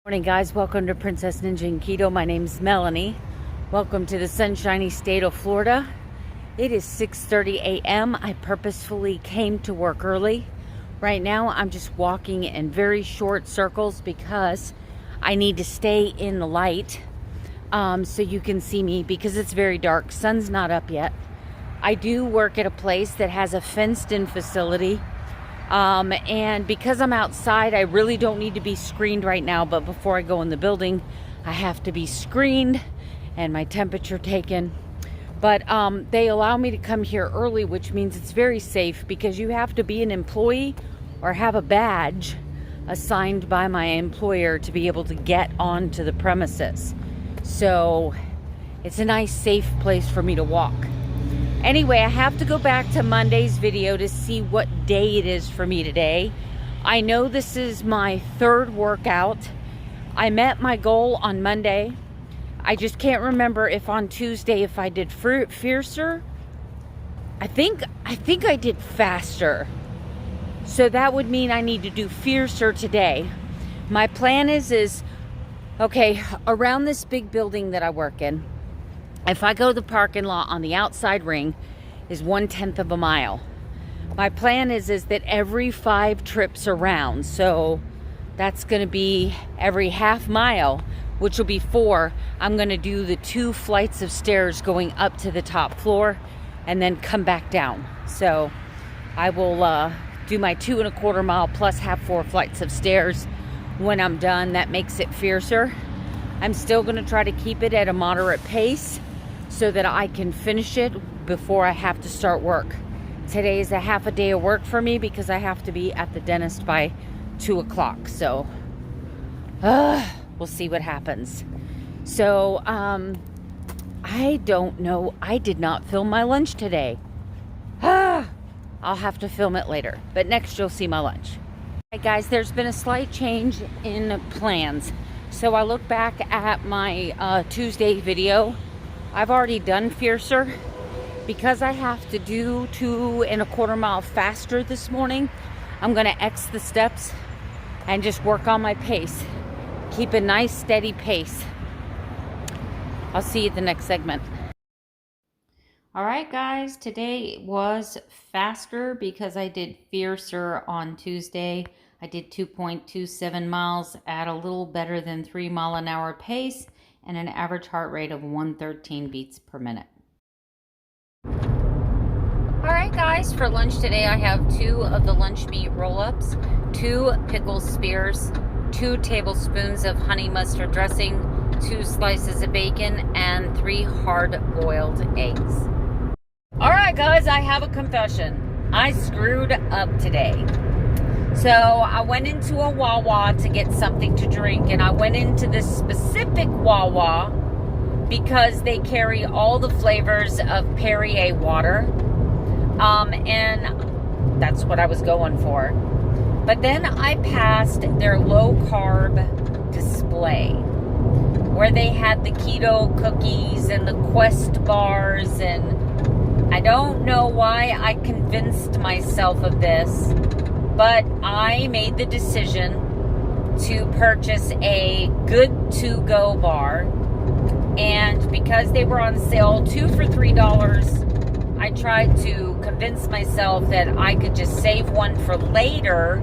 Morning guys, welcome to Princess Ninja and Keto. My name's Melanie. Welcome to the sunshiny state of Florida. It is 6:30 a.m. I purposefully came to work early. Right now I'm just walking in very short circles because I need to stay in the light so you can see me because it's very dark. Sun's not up yet. I do work at a place that has a fenced-in facility. And because I'm outside, I really don't need to be screened right now, but before I go in the building, I have to be screened and my temperature taken. But they allow me to come here early, which means it's very safe because you have to be an employee or have a badge assigned by my employer to be able to get onto the premises. So it's a nice, safe place for me to walk. Anyway, I have to go back to Monday's video to see what day it is for me today. I know this is my third workout. I met my goal on Monday. I just can't remember if on Tuesday if I did fiercer. I think I did faster. So that would mean I need to do fiercer today. My plan is okay, around this big building that I work in, if I go to the parking lot on the outside ring is 1/10 of a mile. My plan is that every 5 trips around, so that's going to be every half mile, which will be 4. I'm going to do the 2 flights of stairs going up to the top floor and then come back down. So I will do my 2¼ mile plus have 4 flights of stairs when I'm done. That makes it fiercer. I'm still going to try to keep it at a moderate pace so that I can finish it before I have to start work. Today is a half a day of work for me because I have to be at the dentist by 2 o'clock. So we'll see what happens. So I don't know. I did not film my lunch today. I'll have to film it later. But next you'll see my lunch. Hey guys, there's been a slight change in plans. So I look back at my Tuesday video. I've already done fiercer. Because I have to do 2¼ mile faster this morning, I'm going to X the steps and just work on my pace. Keep a nice steady pace. I'll see you at the next segment. Alright guys, today was faster because I did fiercer on Tuesday. I did 2.27 miles at a little better than 3 mile an hour pace and an average heart rate of 113 beats per minute. Alright guys, for lunch today I have 2 of the lunch meat roll-ups, 2 pickle spears, 2 tablespoons of honey mustard dressing, 2 slices of bacon, and 3 hard-boiled eggs. Alright guys, I have a confession. I screwed up today. So I went into a Wawa to get something to drink, and I went into this specific Wawa because they carry all the flavors of Perrier water. And that's what I was going for. But then I passed their low-carb display where they had the keto cookies and the Quest bars, and I don't know why I convinced myself of this, but I made the decision to purchase a good to-go bar, and because they were on sale 2 for $3, I tried to convince myself that I could just save one for later,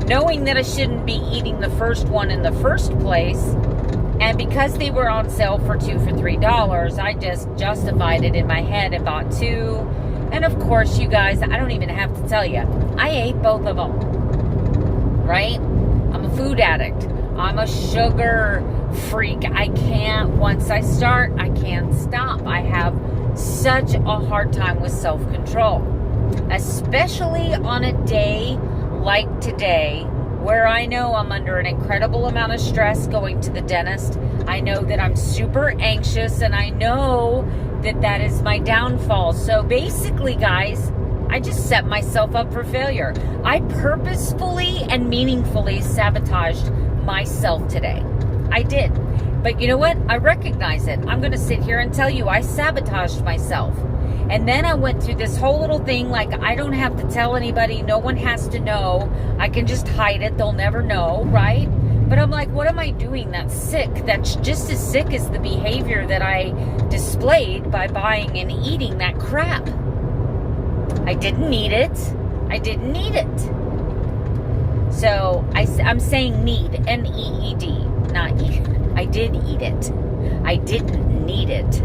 knowing that I shouldn't be eating the first one in the first place. And because they were on sale for 2 for $3, I just justified it in my head and bought 2. And of course, you guys, I don't even have to tell you, I ate both of them, right? I'm a food addict. I'm a sugar freak. I can't, once I start, I can't stop. I have such a hard time with self-control, especially on a day like today where I know I'm under an incredible amount of stress going to the dentist. I know that I'm super anxious, and I know that that is my downfall. So basically, guys, I just set myself up for failure. I purposefully and meaningfully sabotaged myself today. I did. But you know what? I recognize it. I'm going to sit here and tell you I sabotaged myself. And then I went through this whole little thing like I don't have to tell anybody. No one has to know. I can just hide it. They'll never know, right? But I'm like, what am I doing that's sick? That's just as sick as the behavior that I displayed by buying and eating that crap. I didn't need it. I didn't need it. So I'm saying need, N-E-E-D, not eat. I did eat it. I didn't need it.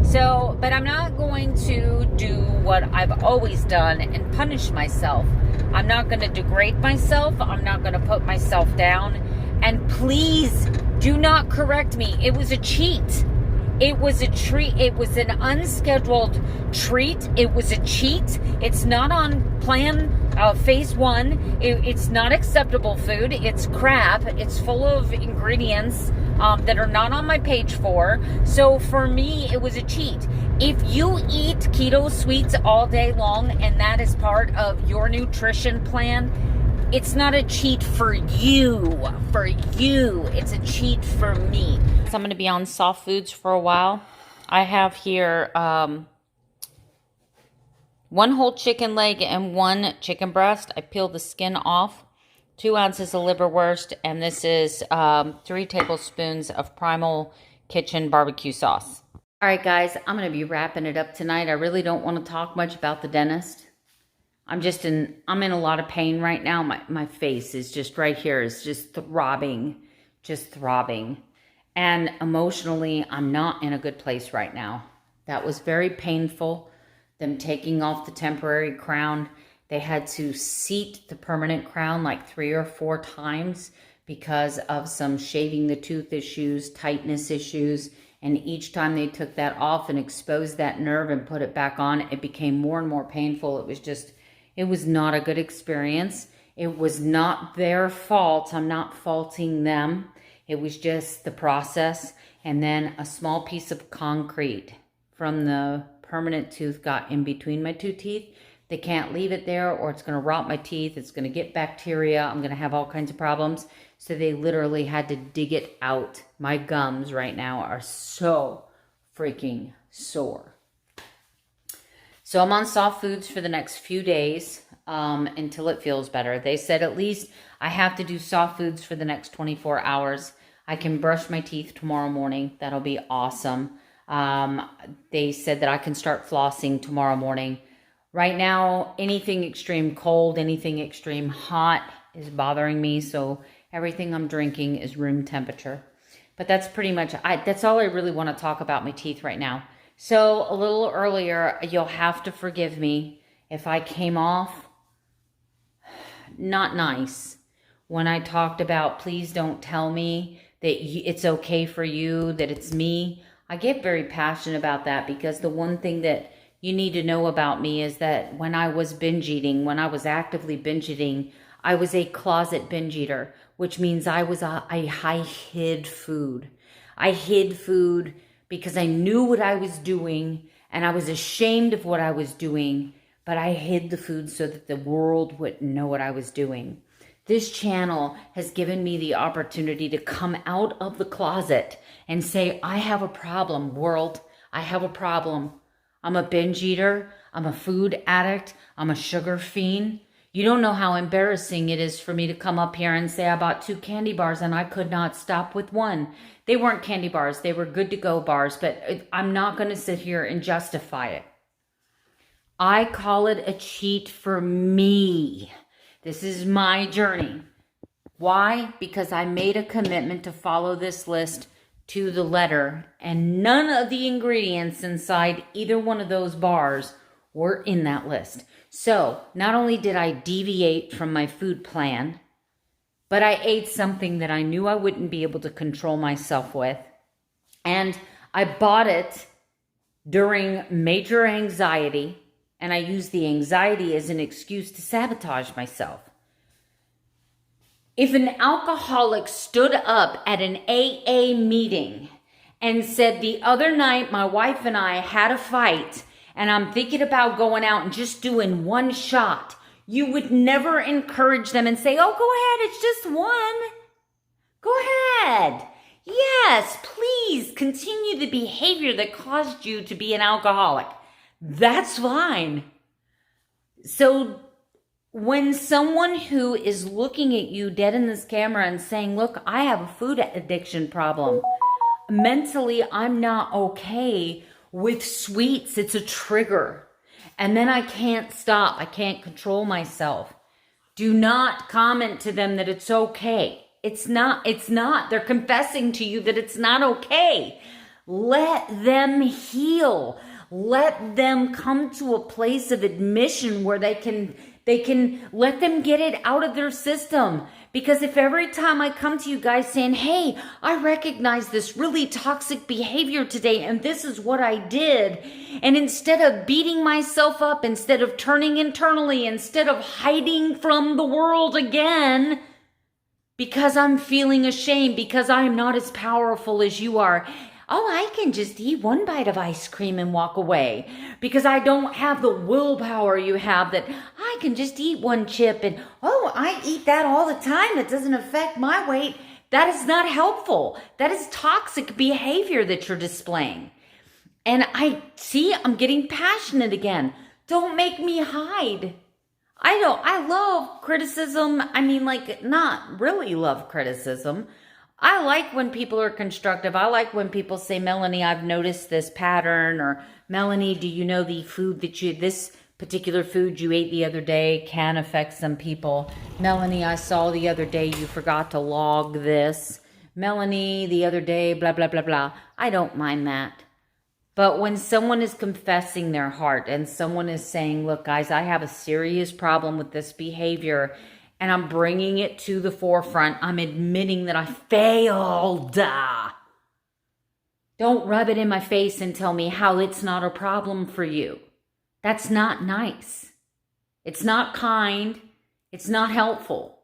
So, but I'm not going to do what I've always done and punish myself. I'm not going to degrade myself. I'm not going to put myself down. And please do not correct me. It was a cheat. It was a treat. It was an unscheduled treat. It was a cheat. It's not on plan phase 1. It's not acceptable food. It's crap. It's full of ingredients that are not on my page 4. So for me, it was a cheat. If you eat keto sweets all day long and that is part of your nutrition plan, it's not a cheat for you. For you, it's a cheat for me. So I'm going to be on soft foods for a while. I have here 1 whole chicken leg and 1 chicken breast. I peeled the skin off. 2 ounces of liverwurst, and this is 3 tablespoons of Primal Kitchen barbecue sauce. All right, guys, I'm going to be wrapping it up tonight. I really don't want to talk much about the dentist. I'm in a lot of pain right now. My face is just right here. It's just throbbing. And emotionally, I'm not in a good place right now. That was very painful. Them taking off the temporary crown. They had to seat the permanent crown like 3 or 4 times because of some shaving the tooth issues, tightness issues. And each time they took that off and exposed that nerve and put it back on, it became more and more painful. It was not a good experience. It was not their fault. I'm not faulting them. It was just the process. And then a small piece of concrete from the permanent tooth got in between my 2 teeth. They can't leave it there or it's going to rot my teeth. It's going to get bacteria. I'm going to have all kinds of problems. So they literally had to dig it out. My gums right now are so freaking sore. So I'm on soft foods for the next few days until it feels better. They said at least I have to do soft foods for the next 24 hours. I can brush my teeth tomorrow morning. That'll be awesome. They said that I can start flossing tomorrow morning. Right now, anything extreme cold, anything extreme hot is bothering me. So everything I'm drinking is room temperature. But that's pretty much, that's all I really want to talk about my teeth right now. So a little earlier, you'll have to forgive me if I came off not nice when I talked about please don't tell me that it's okay for you, that it's me. I get very passionate about that because the one thing that you need to know about me is that when I was binge eating, when I was actively binge eating, I was a closet binge eater, which means I hid food. I hid food because I knew what I was doing and I was ashamed of what I was doing, but I hid the food so that the world wouldn't know what I was doing. This channel has given me the opportunity to come out of the closet and say, I have a problem, world. I have a problem. I'm a binge eater. I'm a food addict. I'm a sugar fiend. You don't know how embarrassing it is for me to come up here and say I bought 2 candy bars and I could not stop with 1. They weren't candy bars. They were good to go bars, but I'm not going to sit here and justify it. I call it a cheat for me. This is my journey. Why? Because I made a commitment to follow this list to the letter, and none of the ingredients inside either one of those bars were in that list. So not only did I deviate from my food plan, but I ate something that I knew I wouldn't be able to control myself with. And I bought it during major anxiety, and I used the anxiety as an excuse to sabotage myself. If an alcoholic stood up at an AA meeting and said, the other night my wife and I had a fight and I'm thinking about going out and just doing 1 shot, you would never encourage them and say, oh, go ahead, it's just 1. Go ahead. Yes, please continue the behavior that caused you to be an alcoholic. That's fine. So when someone who is looking at you dead in this camera and saying, look, I have a food addiction problem. Mentally, I'm not okay with sweets. It's a trigger. And then I can't stop. I can't control myself. Do not comment to them that it's okay. It's not. They're confessing to you that it's not okay. Let them heal. Let them come to a place of admission where they can let them get it out of their system. Because if every time I come to you guys saying, hey, I recognize this really toxic behavior today and this is what I did, and instead of beating myself up, instead of turning internally, instead of hiding from the world again, because I'm feeling ashamed, because I am not as powerful as you are, oh, I can just eat one bite of ice cream and walk away because I don't have the willpower you have, that I can just eat one chip and, oh, I eat that all the time. It doesn't affect my weight. That is not helpful. That is toxic behavior that you're displaying. And I'm getting passionate again. Don't make me hide. I love criticism. I mean, like, not really love criticism. I like when people are constructive. I like when people say, Melanie, I've noticed this pattern, or Melanie, do you know the food that this particular food you ate the other day can affect some people? Melanie, I saw the other day you forgot to log this. Melanie, the other day, blah, blah, blah, blah. I don't mind that. But when someone is confessing their heart and someone is saying, look, guys, I have a serious problem with this behavior, and I'm bringing it to the forefront. I'm admitting that I failed. Don't rub it in my face and tell me how it's not a problem for you. That's not nice. It's not kind. It's not helpful.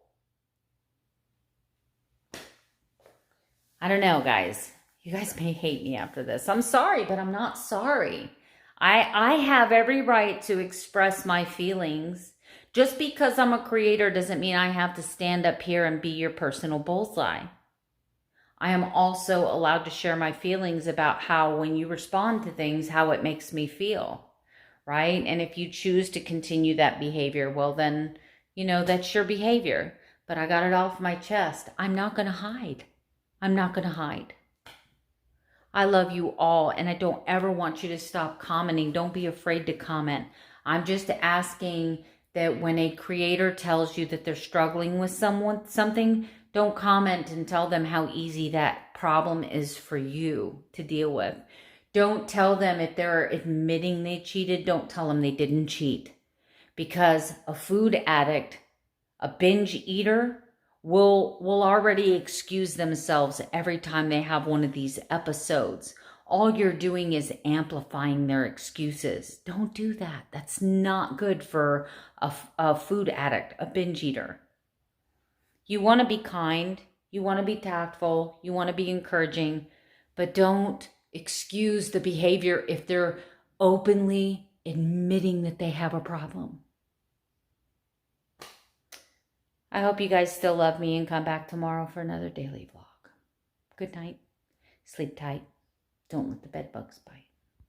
I don't know, guys. You guys may hate me after this. I'm sorry, but I'm not sorry. I have every right to express my feelings. Just because I'm a creator doesn't mean I have to stand up here and be your personal bullseye. I am also allowed to share my feelings about how, when you respond to things, how it makes me feel, right? And if you choose to continue that behavior, well then, that's your behavior. But I got it off my chest. I'm not going to hide. I'm not going to hide. I love you all, and I don't ever want you to stop commenting. Don't be afraid to comment. I'm just asking that when a creator tells you that they're struggling with something, don't comment and tell them how easy that problem is for you to deal with. Don't tell them if they're admitting they cheated, don't tell them they didn't cheat. Because a food addict, a binge eater, will already excuse themselves every time they have one of these episodes. All you're doing is amplifying their excuses. Don't do that. That's not good for a food addict, a binge eater. You want to be kind. You want to be tactful. You want to be encouraging. But don't excuse the behavior if they're openly admitting that they have a problem. I hope you guys still love me and come back tomorrow for another daily vlog. Good night. Sleep tight. Don't let the bed bugs bite.